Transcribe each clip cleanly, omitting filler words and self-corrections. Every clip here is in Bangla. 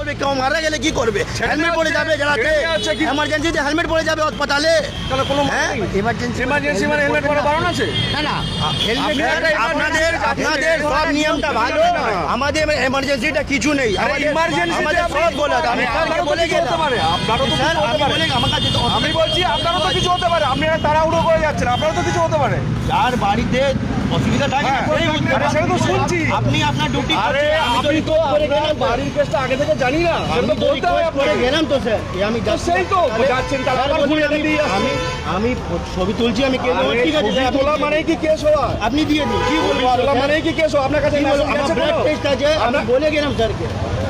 করবে, কেউ মারা গেলে কি করবে? হেলমেট পরে যাবে, যারা এমার্জেন্সিতে হেলমেট পরে যাবে হাসপাতালে। এমার্জেন্সি মানে হেলমেট পরা বারণ আছে? আপনাদের সব নিয়মটা ভালো, আমাদের এমার্জেন্সিটা কিছু নেই। আমাদের সব বলে বলে গেলাম। আমি বলছি আপনারও তো কিছু হতে পারে, আপনি তাড়াহুড়ো করে যাচ্ছেন, আপনারও তো কিছু হতে পারে। যার বাড়িতে অসুবিধা থাকে সেটা তো শুনছি। আপনি আপনার ডিউটি আপনি তো আপনার বাড়ির কেসটা আগে থেকে জানি না, সেটা তো বলতে হবে আপনাকে। গেলাম তো স্যার, আমি সেই তো যাচ্ছেন, আমি ছবি তুলছি, আমি কে দেবো? ঠিক আছে, তোলা মানে কি কেস হওয়া? আপনি দিয়ে দিন। কি বলবো? তোলা মানে কি কেস হওয়া? আপনার কাছে ব্লাড টেস্ট আছে, আমি বলে গেলাম স্যারকে।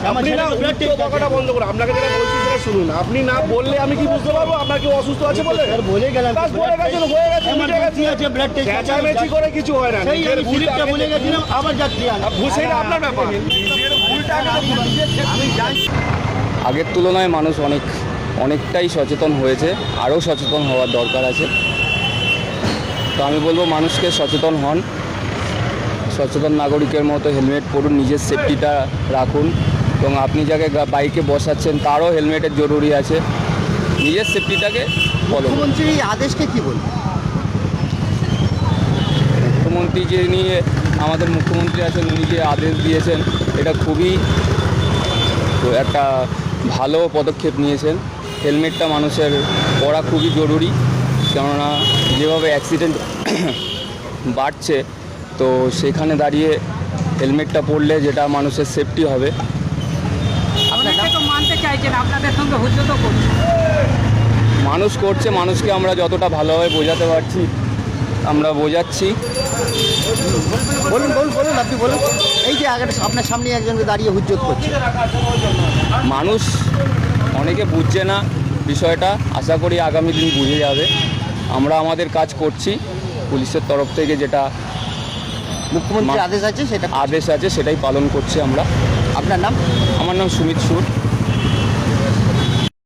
আপনি না ব্লাড টেস্ট কথাটা বন্ধ করুন, আপনাকে যেটা বলছি সেটা শুনুন। আপনি না বললে আমি কি বুঝতে পারবো আপনার কি অসুস্থ আছে বলে? স্যার বলে গেলাম, বলে গেছেন, হয়ে গেছে, এমার্জেন্সি আছে, ব্লাড টেস্ট আছে। চেঁচামেচি করে কিছু হয় না। সেই আমি স্লিপটা বলে গেছিলাম, আবার যাচ্ছি। সেটা আপনার ব্যাপার। আমি জানি আগের তুলনায় মানুষ অনেকটাই সচেতন হয়েছে, আরও সচেতন হওয়ার দরকার আছে। তো আমি বলবো মানুষকে সচেতন হন, সচেতন নাগরিকের মতো হেলমেট পরুন, নিজের সেফটিটা রাখুন, এবং আপনি যাকে বাইকে বসাচ্ছেন তারও হেলমেটের জরুরি আছে। নিজের সেফটিটাকে ফলো করুন। মুখ্যমন্ত্রীর এই আদেশকে কি বলবো? মুখ্যমন্ত্রী যে নিয়ে আমাদের মুখ্যমন্ত্রী আছেন, উনি যে আদেশ দিয়েছেন এটা খুবই একটা ভালো পদক্ষেপ নিয়েছেন। হেলমেটটা মানুষের পরা খুবই জরুরি, কেননা যেভাবে অ্যাক্সিডেন্ট বাড়ছে, তো সেখানে দাঁড়িয়ে হেলমেটটা পরলে যেটা মানুষের সেফটি হবে। অনেকে তো মানতে চাইছেন, আপনাদের সঙ্গে হুজুত করছে। মানুষ করছে, মানুষকে আমরা যতটা ভালোভাবে বোঝাতে পারছি আমরা বোঝাচ্ছি। বলুন বলুন বলুন, আপনি বলুন। এই যে আগে আপনার সামনে একজনকে দাঁড়িয়ে হুজ্জত করছে, মানুষ অনেকে বুঝছে না বিষয়টা, আশা করি আগামী দিন বুঝে যাবে। আমরা আমাদের কাজ করছি, পুলিশের তরফ থেকে যেটা মুখ্যমন্ত্রীর আদেশ আছে সেটা। আদেশ আছে সেটাই পালন করছি আমরা। আপনার নাম? আমার নাম সুমিত সুর।